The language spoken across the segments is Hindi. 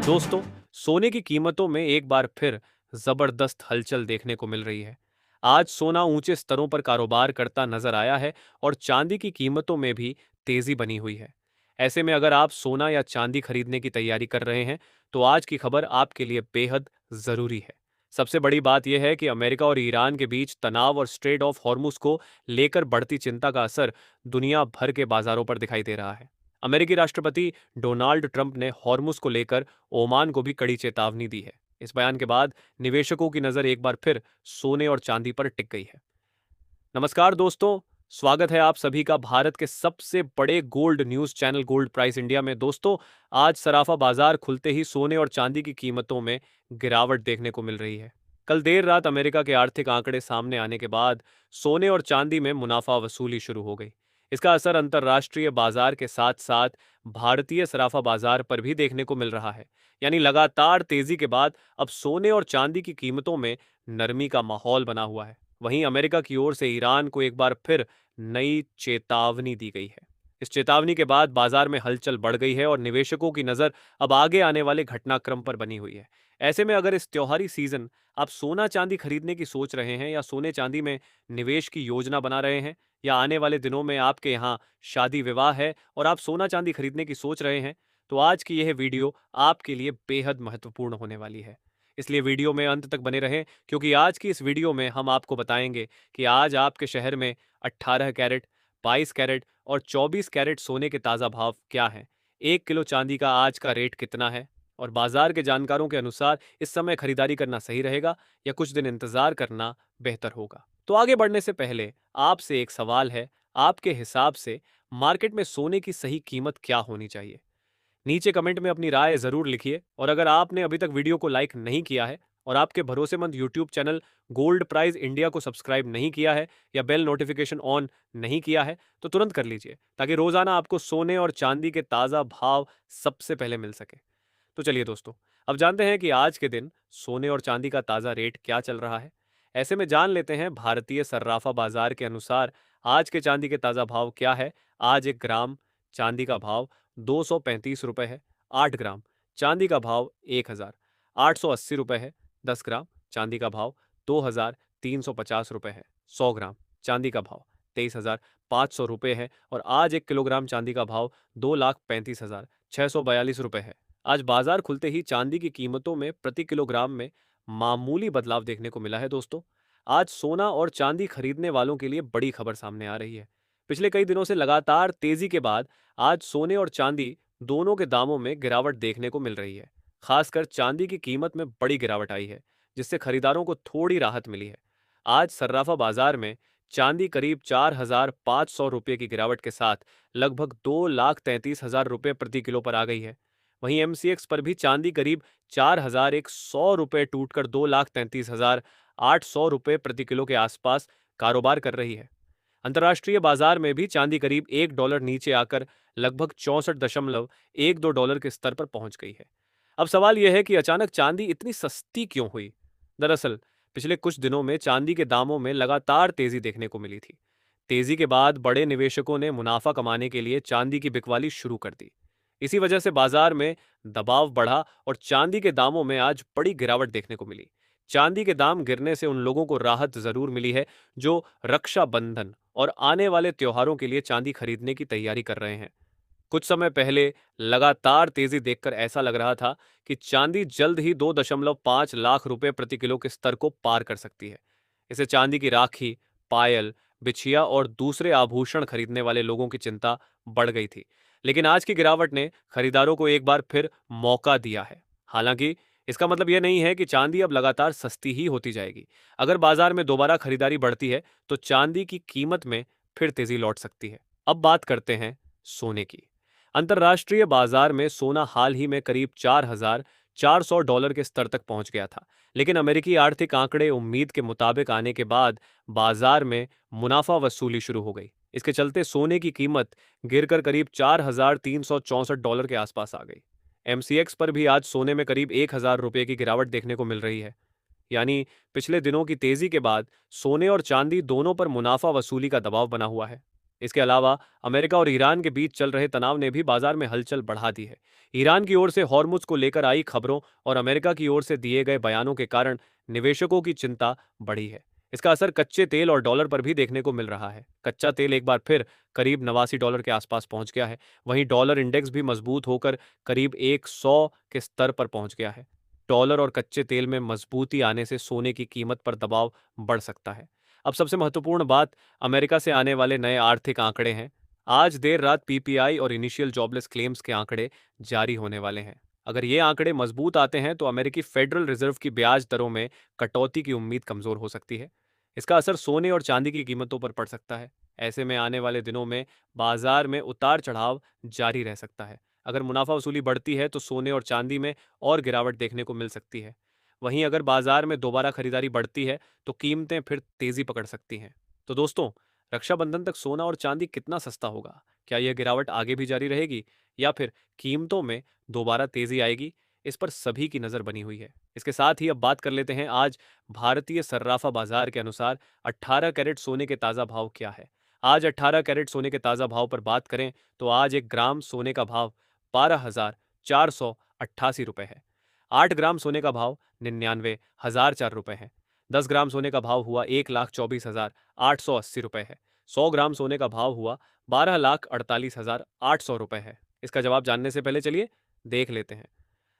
दोस्तों, सोने की कीमतों में एक बार फिर जबरदस्त हलचल देखने को मिल रही है। आज सोना ऊंचे स्तरों पर कारोबार करता नजर आया है और चांदी की कीमतों में भी तेजी बनी हुई है। ऐसे में अगर आप सोना या चांदी खरीदने की तैयारी कर रहे हैं, तो आज की खबर आपके लिए बेहद जरूरी है। सबसे बड़ी बात यह है कि अमेरिका और ईरान के बीच तनाव और स्ट्रेट ऑफ हॉर्मुज को लेकर बढ़ती चिंता का असर दुनिया भर के बाजारों पर दिखाई दे रहा है। अमेरिकी राष्ट्रपति डोनाल्ड ट्रंप ने हॉर्मुज को लेकर ओमान को भी कड़ी चेतावनी दी है। इस बयान के बाद निवेशकों की नजर एक बार फिर सोने और चांदी पर टिक गई है। नमस्कार दोस्तों, स्वागत है आप सभी का भारत के सबसे बड़े gold news channel gold price India में। दोस्तों, आज सराफा बाजार खुलते ही सोने और चांदी की कीमतों में गिरावट देखने को मिल रही है। कल देर रात अमेरिका के आर्थिक आंकड़े सामने आने के बाद सोने और चांदी में मुनाफा वसूली शुरू हो गई। इसका असर अंतर्राष्ट्रीय बाजार के साथ साथ भारतीय सराफा बाजार पर भी देखने को मिल रहा है। यानी लगातार तेजी के बाद अब सोने और चांदी की कीमतों में नरमी का माहौल बना हुआ है। वहीं अमेरिका की ओर से ईरान को एक बार फिर नई चेतावनी दी गई है। इस चेतावनी के बाद बाजार में हलचल बढ़ गई है और निवेशकों की नजर अब आगे आने वाले घटनाक्रम पर बनी हुई है। ऐसे में अगर इस त्योहारी सीजन आप सोना चांदी खरीदने की सोच रहे हैं या सोने चांदी में निवेश की योजना बना रहे हैं, या आने वाले दिनों में आपके यहाँ शादी विवाह है और आप सोना चांदी खरीदने की सोच रहे हैं, तो आज की यह वीडियो आपके लिए बेहद महत्वपूर्ण होने वाली है। इसलिए वीडियो में अंत तक बने रहें, क्योंकि आज की इस वीडियो में हम आपको बताएंगे कि आज आपके शहर में 18 कैरेट, 22 कैरेट और 24 कैरेट सोने के ताज़ा भाव क्या हैं, 1 किलो चांदी का आज का रेट कितना है, और बाजार के जानकारों के अनुसार इस समय खरीदारी करना सही रहेगा या कुछ दिन इंतजार करना बेहतर होगा। तो आगे बढ़ने से पहले आपसे एक सवाल है, आपके हिसाब से मार्केट में सोने की सही कीमत क्या होनी चाहिए? नीचे कमेंट में अपनी राय जरूर लिखिए, और अगर आपने अभी तक वीडियो को लाइक नहीं किया है और आपके भरोसेमंद YouTube channel Gold Prize India को सब्सक्राइब नहीं किया है या बेल नोटिफिकेशन ऑन नहीं किया है, तो तुरंत कर लीजिए, ताकि रोजाना आपको सोने और चांदी के ताज़ा भाव सबसे पहले मिल सके। तो चलिए दोस्तों, अब जानते हैं कि आज के दिन सोने और चांदी का ताज़ा रेट क्या चल रहा है। ऐसे में जान लेते हैं भारतीय सर्राफा बाजार के अनुसार आज के चांदी के ताज़ा भाव क्या है। आज 1 ग्राम चांदी का भाव 235 रुपये है। 8 ग्राम चांदी का भाव 1,880 रुपये है। 10 ग्राम चांदी का भाव 2,350 रुपये है। 100 ग्राम चांदी का भाव 23,500 रुपये है। और आज 1 किलोग्राम चांदी का भाव 2,35,642 रुपये है। आज बाजार खुलते ही चांदी की कीमतों में प्रति किलोग्राम में मामूली बदलाव देखने को मिला है। दोस्तों, आज सोना और चांदी खरीदने वालों के लिए बड़ी खबर सामने आ रही है। पिछले कई दिनों से लगातार तेजी के बाद आज सोने और चांदी दोनों के दामों में गिरावट देखने को मिल रही है। खासकर चांदी की कीमत में बड़ी गिरावट आई है, जिससे खरीदारों को थोड़ी राहत मिली है। आज सर्राफा बाजार में चांदी करीब 4,500 रुपये की गिरावट के साथ लगभग 2,33,000 रुपये प्रति किलो पर आ गई है। वहीं एमसीएक्स पर भी चांदी करीब 4,100 रुपये टूटकर 2,33,800 रुपये प्रति किलो के आसपास कारोबार कर रही है। अंतर्राष्ट्रीय बाजार में भी चांदी करीब $1 नीचे आकर लगभग 64.12 के स्तर पर पहुंच गई है। अब सवाल यह है कि अचानक चांदी इतनी सस्ती क्यों हुई? दरअसल पिछले कुछ दिनों में चांदी के दामों में लगातार तेजी देखने को मिली थी। तेजी के बाद बड़े निवेशकों ने मुनाफा कमाने के लिए चांदी की बिकवाली शुरू कर दी। इसी वजह से बाजार में दबाव बढ़ा और चांदी के दामों में आज बड़ी गिरावट देखने को मिली। चांदी के दाम गिरने से उन लोगों को राहत जरूर मिली है जो रक्षाबंधन और आने वाले त्योहारों के लिए चांदी खरीदने की तैयारी कर रहे हैं। कुछ समय पहले लगातार तेजी देखकर ऐसा लग रहा था कि चांदी जल्द ही 2.5 लाख रुपए प्रति किलो के स्तर को पार कर सकती है। इसे चांदी की राखी, पायल, बिछिया और दूसरे आभूषण खरीदने वाले लोगों की चिंता बढ़ गई थी। लेकिन आज की गिरावट ने खरीदारों को एक बार फिर मौका दिया है। हालांकि इसका मतलब यह नहीं है कि चांदी अब लगातार सस्ती ही होती जाएगी। अगर बाजार में दोबारा खरीदारी बढ़ती है तो चांदी की कीमत में फिर तेजी लौट सकती है। अब बात करते हैं सोने की। अंतर्राष्ट्रीय बाजार में सोना हाल ही में करीब $4,400 के स्तर तक पहुंच गया था। लेकिन अमेरिकी आर्थिक आंकड़े उम्मीद के मुताबिक आने के बाद बाजार में मुनाफा वसूली शुरू हो गई। इसके चलते सोने की कीमत गिरकर करीब $4,364 के आसपास आ गई। एमसीएक्स पर भी आज सोने में करीब 1,000 रुपये की गिरावट देखने को मिल रही है। यानी पिछले दिनों की तेजी के बाद सोने और चांदी दोनों पर मुनाफा वसूली का दबाव बना हुआ है। इसके अलावा अमेरिका और ईरान के बीच चल रहे तनाव ने भी बाजार में हलचल बढ़ा दी है। ईरान की ओर से हॉर्मुज को लेकर आई खबरों और अमेरिका की ओर से दिए गए बयानों के कारण निवेशकों की चिंता बढ़ी है। इसका असर कच्चे तेल और डॉलर पर भी देखने को मिल रहा है। कच्चा तेल एक बार फिर करीब $89 के आसपास पहुंच गया है। वहीं डॉलर इंडेक्स भी मजबूत होकर करीब 100 के स्तर पर पहुंच गया है। डॉलर और कच्चे तेल में मजबूती आने से सोने की कीमत पर दबाव बढ़ सकता है। अब सबसे महत्वपूर्ण बात अमेरिका से आने वाले नए आर्थिक आंकड़े हैं। आज देर रात पीपीआई और इनिशियल जॉबलेस क्लेम्स के आंकड़े जारी होने वाले हैं। अगर ये आंकड़े मजबूत आते हैं तो अमेरिकी फेडरल रिजर्व की ब्याज दरों में कटौती की उम्मीद कमजोर हो सकती है। इसका असर सोने और चांदी की कीमतों पर पड़ सकता है। ऐसे में आने वाले दिनों में बाजार में उतार चढ़ाव जारी रह सकता है। अगर मुनाफा वसूली बढ़ती है तो सोने और चांदी में और गिरावट देखने को मिल सकती है। वहीं अगर बाजार में दोबारा खरीदारी बढ़ती है तो कीमतें फिर तेजी पकड़ सकती हैं। तो दोस्तों, रक्षाबंधन तक सोना और चांदी कितना सस्ता होगा? क्या यह गिरावट आगे भी जारी रहेगी या फिर कीमतों में दोबारा तेजी आएगी? इस पर सभी की नजर बनी हुई है। इसके साथ ही अब बात कर लेते हैं आज भारतीय सर्राफा बाजार के अनुसार 18 कैरेट सोने के ताजा भाव क्या है। आज 18 कैरेट सोने के ताजा भाव पर बात करें तो आज 1 ग्राम सोने का भाव 12,488 रुपए है। 8 ग्राम सोने का भाव 99,004 रुपए है। 10 ग्राम सोने का भाव हुआ 1,24,880 रुपए है। 100 ग्राम सोने का भाव हुआ 12,48,800 रुपए है। इसका जवाब जानने से पहले चलिए देख लेते हैं।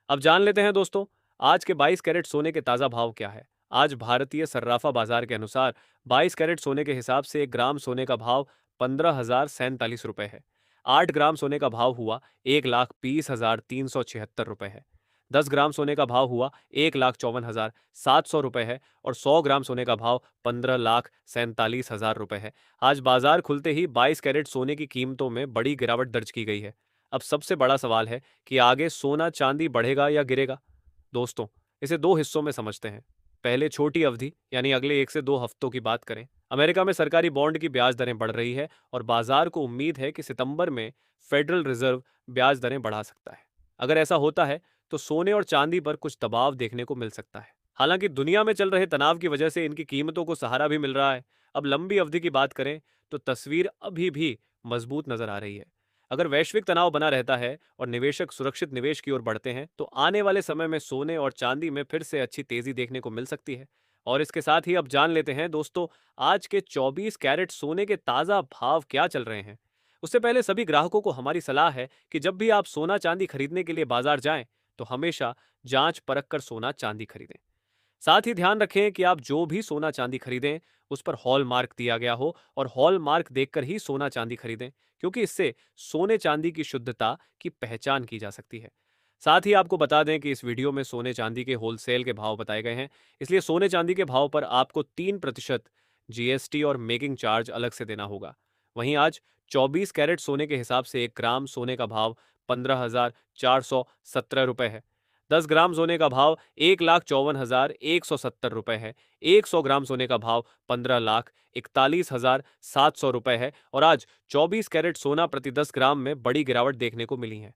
अब जान लेते हैं दोस्तों, आज के 22 कैरेट सोने के ताजा भाव क्या है। आज भारतीय सर्राफा बाजार के अनुसार 22 कैरेट सोने के हिसाब से 1 ग्राम सोने का भाव 15,047 रुपए है। 8 ग्राम सोने का भाव हुआ 1,20,376 रुपए है। 10 ग्राम सोने का भाव हुआ 1,54,700 रुपए है और 100 ग्राम सोने का भाव 15,47,000 रुपए है। आज बाजार खुलते ही 22 कैरेट सोने की कीमतों में बड़ी गिरावट दर्ज की गई है। अब सबसे बड़ा सवाल है कि आगे सोना चांदी बढ़ेगा या गिरेगा। दोस्तों, इसे दो हिस्सों में समझते हैं। पहले छोटी अवधि यानी अगले 1 से 2 हफ्तों की बात करें। अमेरिका में सरकारी बॉन्ड की ब्याज दरें बढ़ रही है और बाजार को उम्मीद है कि सितंबर में फेडरल रिजर्व ब्याज दरें बढ़ा सकता है। अगर ऐसा होता है तो सोने और चांदी पर कुछ दबाव देखने को मिल सकता है। हालांकि दुनिया में चल रहे तनाव की वजह से इनकी कीमतों को सहारा भी मिल रहा है। अब लंबी अवधि की बात करें तो तस्वीर अभी भी मजबूत नजर आ रही है। अगर वैश्विक तनाव बना रहता है और निवेशक सुरक्षित निवेश की ओर बढ़ते हैं तो आने वाले समय में सोने और चांदी में फिर से अच्छी तेजी देखने को मिल सकती है। और इसके साथ ही अब जान लेते हैं दोस्तों, आज के 24 कैरेट सोने के ताजा भाव क्या चल रहे हैं। उससे पहले सभी ग्राहकों को हमारी सलाह है कि जब भी आप सोना चांदी खरीदने के लिए बाजार जाएं तो हमेशा जांच परख कर सोना चांदी खरीदें। साथ ही ध्यान रखें कि आप जो भी सोना चांदी खरीदें उस पर हॉल मार्क दिया गया हो और हॉल मार्क देखकर ही सोना चांदी खरीदें, क्योंकि इससे सोने चांदी की शुद्धता की पहचान की जा सकती है। साथ ही आपको बता दें कि इस वीडियो में सोने चांदी के होलसेल के भाव बताए गए हैं, इसलिए सोने चांदी के भाव पर आपको 3% जीएसटी और मेकिंग चार्ज अलग से देना होगा। वहीं आज 24 कैरेट सोने के हिसाब से 1 ग्राम सोने का भाव 15,417 रुपए है। 10 ग्राम सोने का भाव 1,54,170 रुपए है। 100 ग्राम सोने का भाव 15,41,700 रुपए है और आज 24 कैरेट सोना प्रति 10 ग्राम में बड़ी गिरावट देखने को मिली है।